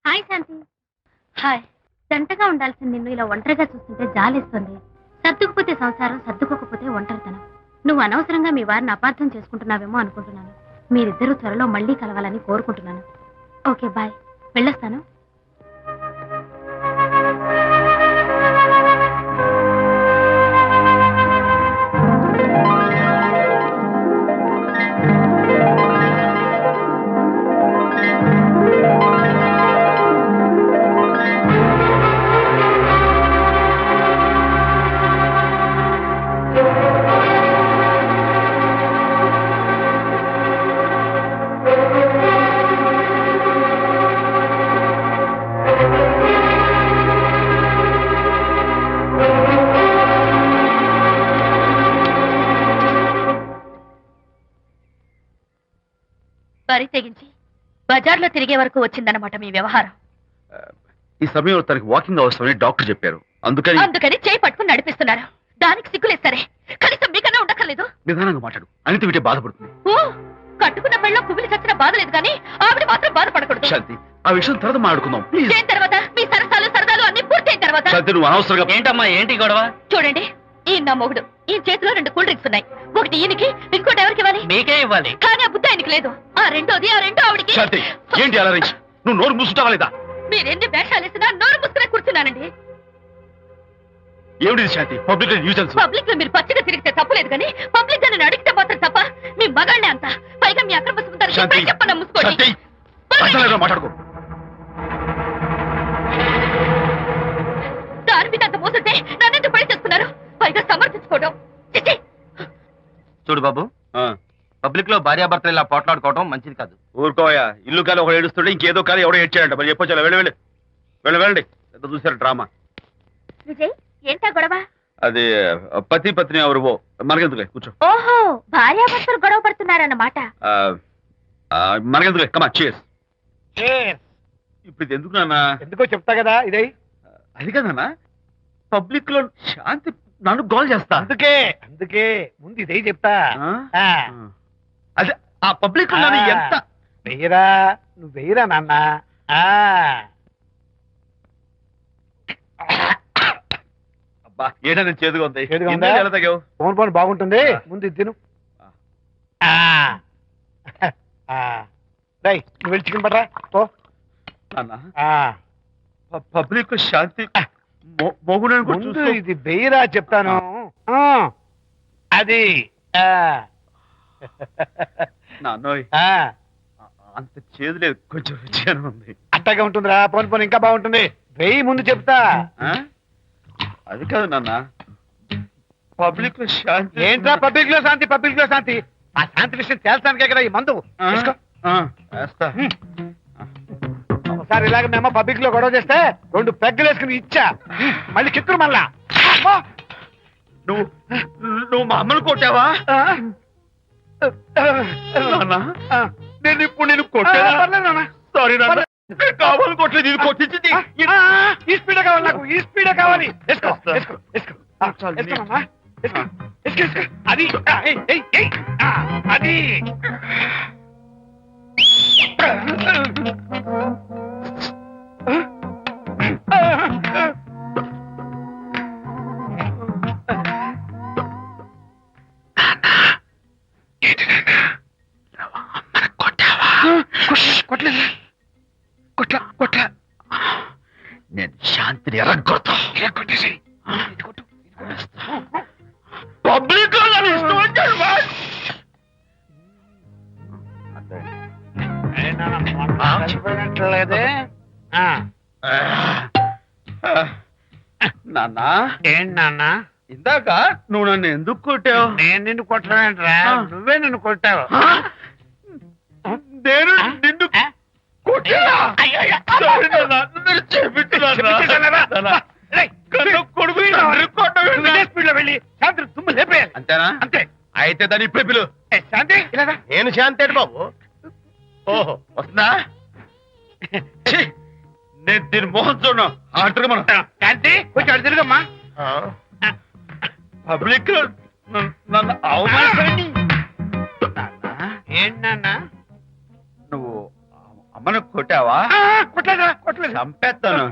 Hi శాంతి. Hi. జంటగా ఉండాల్సింది నిన్ను ఇలా ఒంటరిగా చూస్తుంటే జాలేస్తుంది. సర్దుకుపోతే సంసారం, సర్దుకోకపోతే ఒంటరితనం. నువ్వు అనవసరంగా మీ వారిని అపార్థం చేసుకుంటున్నావేమో అనుకుంటున్నాను. మీరిద్దరూ త్వరలో మళ్ళీ కలవాలని కోరుకుంటున్నాను. ఓకే బాయ్, వెళ్ళొస్తాను. బరి తెగించి బజార్లో తిరిగే వరకు వచ్చిందన్నమాట మీ వ్యవహారం. ఈ సమయంలో తనకి వాకింగ్ అవసరమని డాక్టర్ చెప్పారు. అందుకని చేయి పట్టుకుని నడిపిస్తున్నారు. దానికి సిగ్గులేదు సరే, కనీసం మీకన్నా ఉండక్కర్లేదు. నిదానంగా మాట్లాడు, అనిత వింటే బాధపడుతుంది. ఓ, కట్టుకున్న పెళ్ళలో కుమిలి చచ్చిన బాధ లేదు కానీ ఆవిడ మాత్రం బాధపడకూడదు. శాంతి, ఆ విషయం తర్వాత మాట్లాడుకుందాం ప్లీజ్. దేని తర్వాత? మీ సరసాలు అన్ని పూర్తయిన తర్వాత. శాంతి, నువ్వు అనవసరంగా. ఏంటమ్మా, ఏంటి గొడవ? చూడండి, ఈ నా మొగుడు, ఈ చేతిలో 2 కూల్ డ్రింక్స్ ఉన్నాయి. ఒకటి ఈయనకి, ఇంకోటి ఎవరికి ఇవ్వాలి? మీకే ఇవ్వాలి. కానీ ఆ బుద్ధి ఆయనకి లేదు. ఆ రెండో ఆవిడికి. శాంతి, ఏంటి అలా నువ్వు నోరు మూసుకుంటావా లేదా? మీరెన్ని వేషాలు వేసినా నోరు పుస్తకం కూర్చున్నానండి. ఏమిటి శాంతి? Public nuisance. పబ్లిక్ లో మీరు పచ్చిగా తిరిగితే తప్పలేదు కానీ పబ్లిక్ గా నన్ను అడిగితే మాత్రం తప్ప. మీ మగాళ్ళే అంత, పైగా మీ అక్రమ సుందరికి చెప్పన్నా ముసుకోండి. మాట్లాడుకో. దాని మీద అంత మోసంటే నన్నెందుకు పెళ్లి చేసుకున్నారు? పైగా సమర్థించుకోవడం. చూడు బాబు, పబ్లిక్ లో భార్యాభర్తలు ఇలా పోట్లాడుకోవడం మంచిది కాదు. ఊరుకోయా, ఇల్లు కాలి ఒకడు ఏడుస్తుంటే ఇంకేదో కాలి ఎవడో ఏడ్చాడంట. మరి చెప్పొచ్చు, వెళ్ళండి. ఎంత చూసారు డ్రామా. విజయ్, ఏంటా గొడవ? అది పతి పత్ని ఎవరు మనకెందుకులే, కూర్చో. ఓహో, భార్యాభర్తలు గొడవ పడుతున్నారన్నమాట. మనకెందుకులే, కమా చేస్. ఇప్పుడు ఇది ఎందుకు నాన్న? ఎందుకో చెప్తా కదా. ఇదే అది కదన్నా, పబ్లిక్ లో శాంతి నన్ను గోల్ చేస్తా. అందుకే ముందు ఇదే చెప్తా. అదే ఆ పబ్లిక్ లో నన్ను ఎంత వెయ్యరా, నువ్వు వెయ్యరా నాన్న. అబ్బా, ఏడా నేను చేదుగా ఉంది. ఎలా తగ్గావు? ఫోన్ బాగుంటుంది, ముందు ఇది తిను. రై, నువ్వు వెళ్ళి చికెన్ పడరా. ఓ పబ్లిక్ శాంతి ముందు ఇది వెయ్యరా చెప్తాను. అది నాన్నోయ్, అంత చేదు లేదు, కొంచెం రుచిగానే ఉంది. అట్టగా ఉంటుందిరా. పోను ఇంకా బాగుంటుంది. వెయ్యి ముందు చెప్తా. అది కాదు నాన్న, పబ్లిక్ లో శాంతి. ఏంట్రా పబ్లిక్ లో శాంతి? ఆ శాంతి విషయం తేల్చడానికే కదా ఈ మందు. ఒకసారి ఇలాగ మేము పబ్లిక్ లో గొడవ చేస్తే 2 పెగ్గలు వేసుకుని ఇచ్చా. మళ్ళీ కిక్కురు మళ్ళా. నువ్వు మా అమ్మను కొట్టావా? నేను ఇప్పుడు నేను కొట్టా. సారీ నాన్న, కావాలని కొట్టలేదు. ఇది కొట్టించింది. ఈ స్పీడ్ కావాలి నాకు, ఈ స్పీడ్ కావాలి. అది అది కొట్లా. నేను శాంతిని ఎరగొట్టేసి పబ్లిక్ లో నన్ను ఇష్టం వచ్చాడు. నాన్న, ఏంటి నాన్న? ఇందాక నువ్వు నన్ను ఎందుకు కొట్టావు? నేను నిన్ను కొట్టలేంట్రా, నువ్వే నిన్ను కొట్టావు. నేను నిన్ను కొట్టా. అంతేనా? అంతే. అయితే దాన్ని ఇప్పుడే పిలు. శాంతి, నేను శాంతి బాబు. ఓహో, వస్తుందా? నేను దీని మోహన్ చూడను. ఆటగా మనం శాంతి కొంచెం అటు తిరుగమ్మా. పబ్లిక్ లో నన్ను అవమానించండి. ఏంటి నాన్న? నువ్వు అమ్మను కొట్టావా? కొట్టలేదా? కొట్టలేదు. చంపేస్తాను.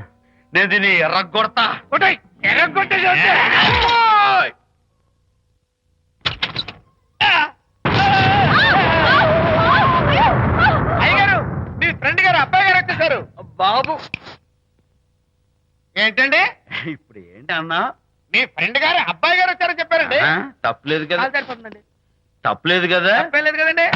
నేను దీన్ని ఎర్రగొడతా. కొట్టాయి. ఎర్రగొట్టేసి వస్తే. అయ్యగారు, మీ ఫ్రెండ్ గారు అబ్బాయి గారు వచ్చేసారు. బాబు ఏంటండి? ఇప్పుడు ఏంటి అన్నా? మీ ఫ్రెండ్ గారు అబ్బాయి గారు వచ్చారని చెప్పారండి. తప్పలేదు కదా? సరిపోతుందండి. తప్పలేదు కదా? తప్పలేదు కదండి.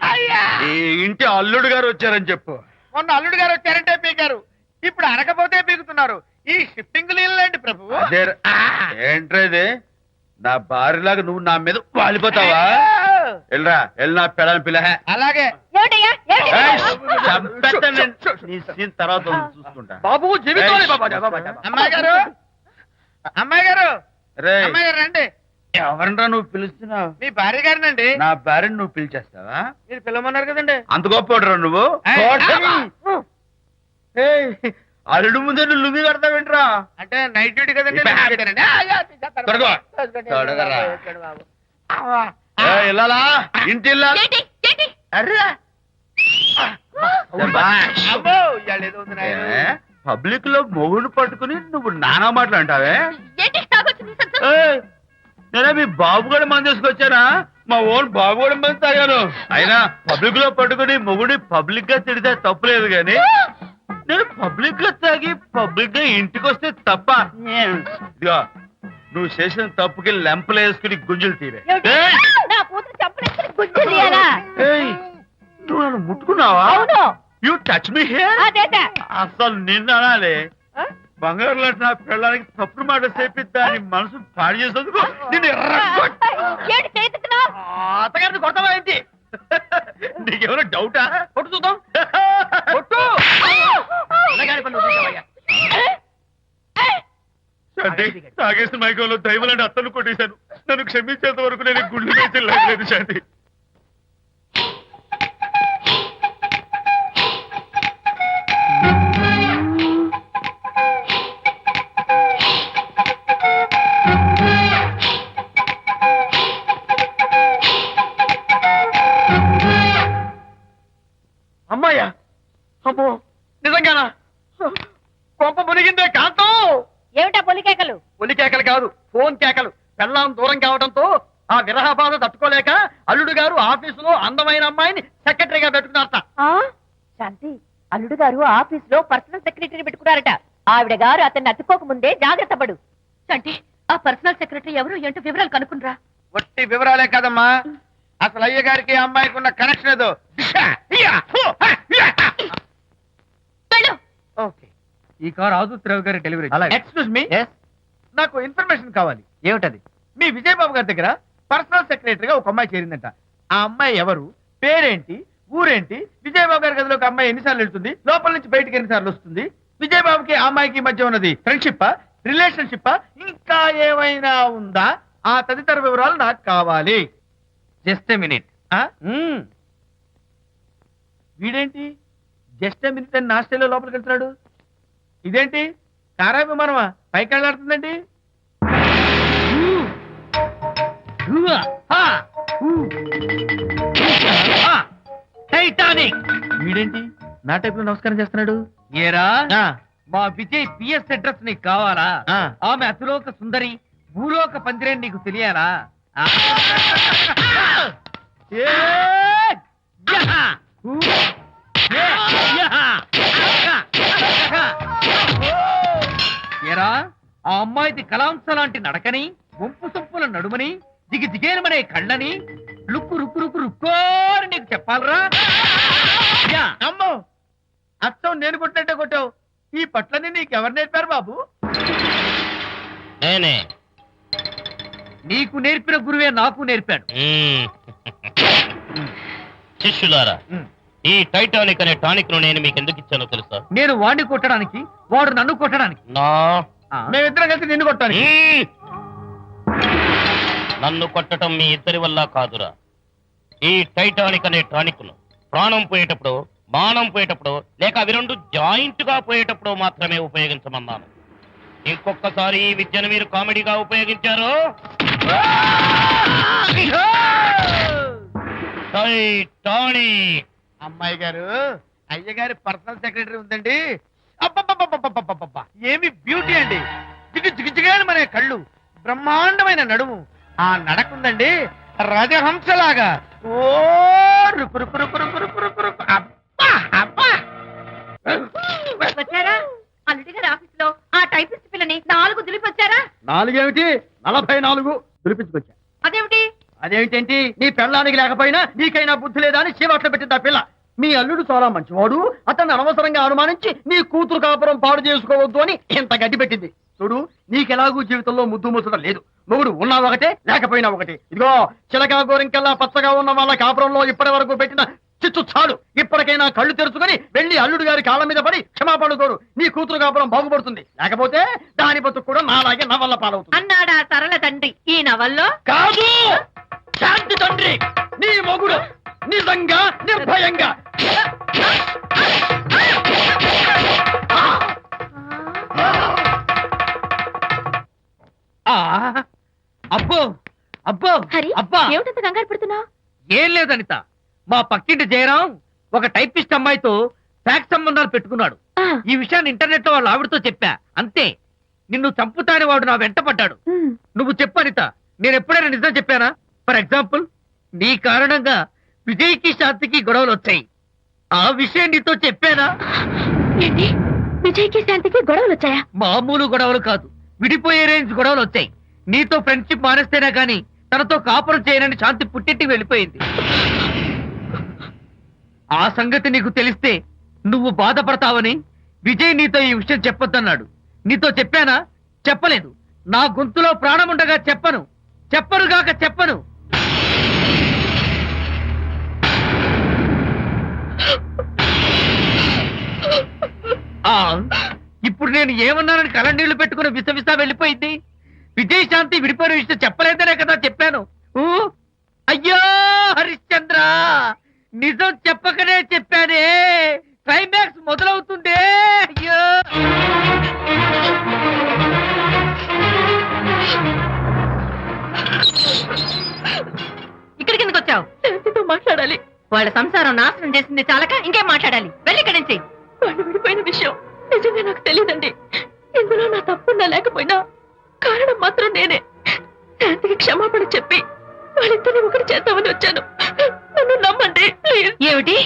అయ్యా, ఈ ఇంటి అల్లుడు గారు వచ్చారని చెప్పు. మొన్న అల్లుడు గారు వచ్చారంటే పీకారు, ఇప్పుడు అనకపోతే పీకుతున్నారు. ఈ షిఫ్టింగ్ లీలండి ప్రభు. అదే ఏంట్రేది? నా భార్యలాగా నువ్వు నా మీద వాలిపోతావా? వెళ్ళరా, వెళ్ళి నా పెళ్ళని పిల్ల. అలాగే. ఏమిటయ్యా? నీ సీన్ తర్వాత చూసుకుంటా. బాబు జీవితం. అమ్మాయి గారు, అమ్మాయి గారు, రేయ్, అమ్మాయి గారు రండి. ఎవరినరా నువ్వు పిలుస్తున్నావు? మీ భార్య గారినండి. నా భార్యను నువ్వు పిలిచేస్తావా? మీరు పిల్లమన్నారు కదండి. అంత గొప్ప నువ్వు? ఏయ్, అల్లుడు ముందే నువ్వు లుంగి కడతావేంట్రా? అంటే నైట్ డ్యూటీ కదండి. త్వరగా. త్వరగా. ఇల్లాలా, ఇంటి ఇల్లాలా? ఏంటి? ఏంటి? అర్రా. అబ్బో, ఇవాళ ఏదో ఉంది నాయనా. పబ్లిక్ లో మొగుడు పట్టుకుని నువ్వు నానా మాటలు అంటావే? ఏంటి? తాగొచ్చింది సంతోషం. ఏయ్, నేనే మీ బాబు కూడా మంది తీసుకొచ్చానా? మా ఓన్ బాబు కూడా మంది తాగాను. అయినా పబ్లిక్ లో పట్టుకుని మొగుడి పబ్లిక్ గా తిడితే తప్పులేదు గాని నేను పబ్లిక్ గా తాగి పబ్లిక్ గా ఇంటికి వస్తే తప్ప. ఇదిగో, నువ్వు చేసిన తప్పుకి లెంపలు వేసుకుని గుంజులు తీరే. ఏమిటి? నా కూతురు చంపలేసుకుని గుజ్జు తీయాలా? ఏయ్, నువ్వు నన్ను ముట్టుకున్నావా? అవును. You touch me here. అదేదా? అసలు నిన్ను అనాలి. బంగారు లాంటి నా పిల్లలకి తప్పుడు మాట చెప్పి దాని మనసు పాడు చేసేందుకు నిన్ను ఏంటి చేతుకున్నావు? అత్తగారిని కొడతావా ఏంటి? నీకేమైనా డౌటా? కొట్టు చూద్దాం. కొట్టు. శాంతి, తాగేసిన మైకంలో దైవలాంటి అత్తను కొట్టేశాను. నన్ను క్షమించేంత వరకు నేను గుళ్ళు వేసి లేదు శాంతి. అమ్మాయ్యా, అమ్మో, నిజంగానా? కొంప మునిగిందే కాంతం. ఏమిటా పొలికేకలు? ఒలి కేకలు కాదు, ఫోన్ కేకలు. పెళ్ళాం దూరం కావడంతో ఆ విరహ బాధ తట్టుకోలేక అల్లుడు గారు ఆఫీసులో అందమైన అమ్మాయిని సెక్రటరీగా పెట్టుకున్నారట. శాంతి, అల్లుడు గారు ఆఫీస్ లో పర్సనల్ సెక్రటరీ పెట్టుకున్నారట. ఆవిడ గారు అతన్ని అతుక్కోక ముందే జాగ్రత్త పడు. శాంతి, ఆ పర్సనల్ సెక్రటరీ ఎవరు ఏంటో వివరాలు కనుక్కునరా. వట్టి వివరాలే కదమ్మా, అసలు అయ్య గారికి అమ్మాయికి ఉన్న కనెక్షన్ ఏదో. ఓకే, ఈ కార్ ఆదుత్రావు గారి డెలివరీ. ఎక్స్క్యూజ్ మీ, నాకు ఇన్ఫర్మేషన్ కావాలి. ఏమిటది? మీ విజయబాబు గారి దగ్గర పర్సనల్ సెక్రటరీగా ఒక అమ్మాయి చేరిందంట. ఆ అమ్మాయి ఎవరు, పేరేంటి, ఊరేంటి, విజయబాబు గారి గదిలోకి అమ్మాయి ఎన్నిసార్లు వెళ్తుంది, లోపల నుంచి బయటికి ఎన్నిసార్లు వస్తుంది, విజయబాబుకి ఆ అమ్మాయికి మధ్య ఉన్నది ఫ్రెండ్షిప్, రిలేషన్షిప్, ఇంకా ఏమైనా ఉందా? ఆ తదితర వివరాలు నాకు కావాలి. Just a minute. వీడేంటి జస్ట్ మినిట్ అని నా స్టైల్లో లోపలికి వెళ్తున్నాడు? ఇదేంటి కారా విమానమా పైకి వెళ్ళాడుతుందండి? టైటానిక్. వీడేంటి నా టైప్ లో నమస్కారం చేస్తున్నాడు? ఏరా, ఆ, మా విజయ్ పిఎస్ అడ్రస్ నీకు కావాలా? ఆ. ఆమె అతిలోక సుందరి, భూలోక పందిరేని నీకు తెలియాలా? ఏ, యహా! ఊ! యహా! ఏరా, ఆ అమ్మాయిది కలాంస లాంటి నడకని, వంపు సొంపుల నడుమని, దిగి దిగేనమనే కళ్ళని, లుక్కు రుక్కు రుక్కు రుక్కోని నీకు చెప్పాలరా? యా! అమ్మో, అచ్చం నేను కొట్టినట్టే కొట్టావు. ఈ పట్లని నీకెవరు నేర్పారు బాబు? నేనే. నీకు నేర్పిన గురువే నాకు నేర్పాడు. శిష్యులారా, ఈ టైటానిక్ అనే టానిక్ ను నేను మీకు ఎందుకు ఇచ్చానో తెలుసా? నేను వాడిని కొట్టడానికి, వాడు నన్ను కొట్టడానికి. నా మేమిద్దరం కలిసి నిన్ను కొట్టాను. నన్ను కొట్టడం మీ ఇద్దరి వల్ల కాదురా. ఈ టైటానిక్ అనే టానిక్ ను ప్రాణం పోయేటప్పుడు, బాణం పోయేటప్పుడు, లేక అవి రెండు జాయింట్ గా పోయేటప్పుడు మాత్రమే ఉపయోగించమన్నాను. ఇంకొకసారి ఈ విద్యను మీరు కామెడీగా ఉపయోగించారు, టైటానిక్ అమ్మాయి గారు అయ్యగారి పర్సనల్ సెక్రటరీ ఉందండి. అబ్బబ్బబ్బబ్బబ్బబ్బబ్బబ్బ! ఏమి బ్యూటీ అండి. జిగజిగజిగాని మన కళ్ళు, బ్రహ్మాండమైన నడుము, ఆ నడకుందండి రాజహంసలాగా. ఓ రుకు రుకు రుకు రుకు రుకు రుకు రుకు. అబ్బా అబ్బా! వచ్చారా? అల్లుడి గారి ఆఫీస్ లో ఆ టైపిస్ట్ పిల్లని 4 దులిపొచ్చారా? 4 ఏమిటి 44 దులిపించుకొచ్చా. అదేమిటి? అదేమిటేంటి నీ పెళ్ళానికి లేకపోయినా నీకైనా బుద్ధి లేదా అని చీవట్లు పెట్టింది ఆ పిల్ల. మీ అల్లుడు చాలా మంచివాడు, అతన్ని అనవసరంగా అనుమానించి నీ కూతురు కాపురం పాడు చేసుకోవద్దు అని ఇంత గడ్డి పెట్టింది. చూడు, నీకెలాగూ జీవితంలో ముద్దు ముచ్చడం లేదు. మొగుడు ఉన్నా ఒకటే లేకపోయినా ఒకటే. ఇదిగో చిలకా గోరింకల్లా పచ్చగా ఉన్న వాళ్ళ కాపురంలో ఇప్పటి వరకు పెట్టిన చిచ్చు చాలు. ఇప్పటికైనా కళ్ళు తెరుచుకుని వెళ్లి అల్లుడు గారి కాళ్ళ మీద పడి క్షమాపణ కోరు. నీ కూతురు కాపురం బాగుపడుతుంది. లేకపోతే దాని బతుకు కూడా నాలాగే నవల్ల పాలవుతుంది. అన్నాడా సరళ తండ్రి ఈ నవల్లో? కాదు, శాంతి తండ్రి నీ మొగుడు నిజంగా నిర్భయంగా. అబ్బో అబ్బో హరి అబ్బా, ఏమిటంత కంగారు పడుతున్నావు? ఏం లేదనిత, మా పక్కింటి జయరాం ఒక టైపిస్ట్ అమ్మాయితో ఫ్యాక్స్ సంబంధాలు పెట్టుకున్నాడు. ఈ విషయాన్ని ఇంటర్నెట్ లో వాళ్ళ ఆవిడతో చెప్పా. అంతే, నిన్ను చంపుతాని వాడు నా వెంట పడ్డాడు. నువ్వు చెప్పు అనిత, నేను ఎప్పుడైనా నిజం చెప్పానా? ఫర్ ఎగ్జాంపుల్, నీ కారణంగా విజయ్కి శాంతికి గొడవలు వచ్చాయి. ఆ విషయం నీతో చెప్పానా? ఏంటి, విజయ్కి శాంతికి గొడవలు వచ్చాయా? మామూలు గొడవలు కాదు, విడిపోయే రేంజ్ గొడవలు వచ్చాయి. నీతో ఫ్రెండ్షిప్ మానేస్తేనే గాని తనతో కాపురం చేయనని శాంతి పుట్టింటికి వెళ్ళిపోయింది. ఆ సంగతి నీకు తెలిస్తే నువ్వు బాధపడతావని విజయ్ నీతో ఈ విషయం చెప్పొద్దన్నాడు. నీతో చెప్పానా? చెప్పలేదు. నా గొంతులో ప్రాణముండగా చెప్పను, చెప్పనుగాక చెప్పను. ఇప్పుడు నేను ఏమన్నానని కళ్ళనీళ్లు పెట్టుకుని విసవిసా వెళ్ళిపోయింది. విజయ్ శాంతి విడిపోయిన విషయం చెప్పలేదనే కదా చెప్పాను. అయ్యో హరిశ్చంద్ర, నిజం చెప్పకనే చెప్పానే. క్లైమాక్స్ మొదలవుతుందే. అయ్యో, ఇక్కడికి ఎందుకు వచ్చావు? శాంతితో మాట్లాడాలి. వాళ్ళ సంసారం నాశనం చేసింది చాలక ఇంకేం మాట్లాడాలి? వెళ్ళి ఇక్కడి నుంచి. వాళ్ళు విడిపోయిన విషయం నిజంగా నాకు తెలియదండి. ఇందులో నా తప్పున్నా లేకపోయినా కారణం మాత్రం నేనే. శాంతికి క్షమాపణ చెప్పి వాళ్ళిద్దరిని ఒకటి చేద్దామని వచ్చాను. నన్ను నమ్మండి ప్లీజ్. ఏమిటి,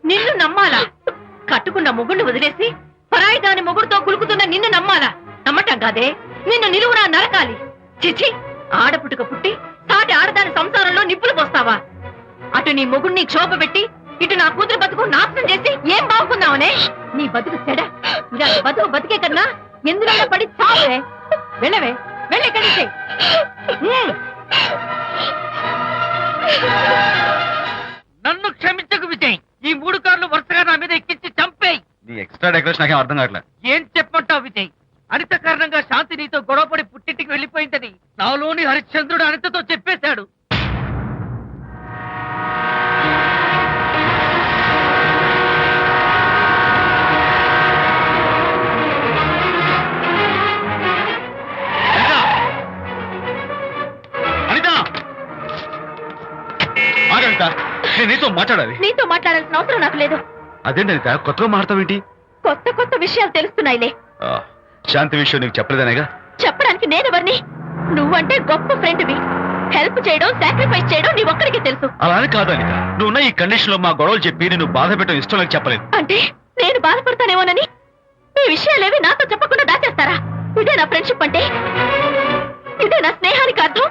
నిన్ను నమ్మాలా? కట్టుకున్న మొగుడిని వదిలేసి పరాయి దాని మొగుడుతో కులుకుతున్న నిన్ను నమ్మాలా? నమ్మటం కాదే, నిన్ను నిలువునా నరకాలి. చిచి, ఆడపుట్టుక పుట్టి సాటి ఆడదాని సంసారంలో నిప్పులు పోస్తావా? అటు నీ మొగుడిని క్షోభ పెట్టి ఇటు నా కూతురు బతుకు నాశనం చేసి ఏం బాగుకుందామనే? నీ బతుకు చెడ. ఇలాంటి బతుకు బతికే కన్నా ఎందులో పడి చావే. వెళ్ళవే, వెళ్ళి కలిసి. నన్ను క్షమించకు విజయ్. ఈ 3 కార్లు వరుసగా నా మీద ఎక్కించి చంపేయి. నీ ఎక్స్ట్రా డెకరేషన్ నాకేం అర్థం కావట్లేదు. ఏం చెప్పంటావు విజయ్? అనిత కారణంగా శాంతి నీతో గొడవపడి పుట్టింటికి వెళ్ళిపోయిందని నాలోని హరిశ్చంద్రుడు అనితతో చెప్పేశాడు. ఆగంట, నేను నీతో మాట్లాడాలి. నీతో మాట్లాడాల్సిన అవసరం నాకు లేదు. అదేంటి అనిత, కొత్తగా మాట్లాడతావేంటి? కొత్త కొత్త విషయాలు తెలుస్తున్నాయిలే. శాంతి విషయం నీకు చెప్పలేదనేగా? చెప్పడానికి నేనెవరిని? నువ్వంటే గొప్ప ఫ్రెండ్వి. హెల్ప్ చేయడం, సాక్రిఫైస్ చేయడం నీ ఒక్కడికి తెలుసు. అలానే కాదు అనిత, నువ్వున్న ఈ కండిషన్ లో మా గొడవలు చెప్పి నేను బాధ పెట్టడం ఇష్టం నాకు చెప్పలేదు. అంటే నేను బాధపడతానేమోనని ఈ విషయాలేవి నాతో చెప్పకుండా దాచేస్తారా? ఇదే నా ఫ్రెండ్షిప్ అంటే? ఇదే నా స్నేహానికి అర్థం?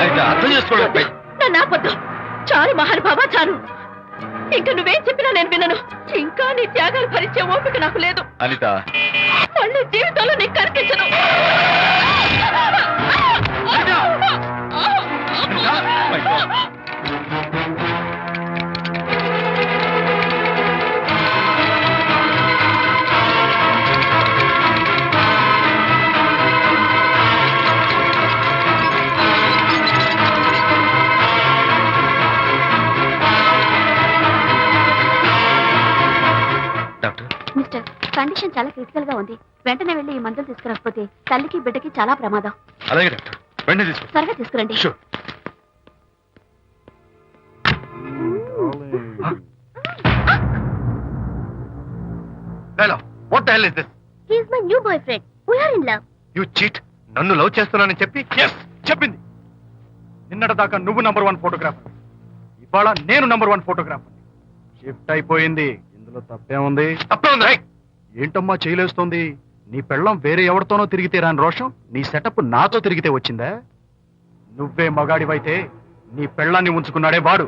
అనిత, అర్థం చేసుకోవడం. నన్ను ఆపొద్దు. చాలు మహానుభావా, చాలు. ఇంకా నువ్వేం చెప్పినా నేను వినను. ఇంకా నీ త్యాగాలు భరించే ఓపిక నాకు లేదు. అనిత, మళ్ళీ జీవితంలో నీకు కనిపించను. డాక్టర్, మిస్టర్, కండిషన్ చాలా క్రిటికల్ గా ఉంది. వెంటనే వెళ్ళి ఈ మందులు తీసుకురాకపోతే తల్లికి బిడ్డకి చాలా ప్రమాదం. అలాగే డాక్టర్, వెంటనే తీసుకో. త్వరగా తీసుకురండి. Sure. Hello what the hell is this he's my new boyfriend we are in love. You cheat. నన్ను లవ్ చేస్తున్నానని చెప్పి ఎస్ చెప్పింది. నిన్నటి దాకా నువ్వు నంబర్ 1 ఫోటోగ్రాఫర్, ఇవాళ నేను నంబర్ 1 ఫోటోగ్రాఫర్. షిఫ్ట్ అయిపోయింది. ఇందులో తప్పేముంది? తప్పే ఉంది. ఏంటమ్మా చేయలేస్తోంది? నీ పెళ్ళం వేరే ఎవరితోనో తిరిగితే రాని రోషం నీ సెటప్ నాతో తిరిగితే వచ్చిందా? నువ్వే మగాడివైతే నీ పెళ్ళాన్ని ఉంచుకున్నాడే వాడు,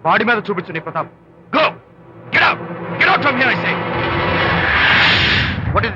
వాడి మీద చూపించు నీ Pratap. Go get out from here I say.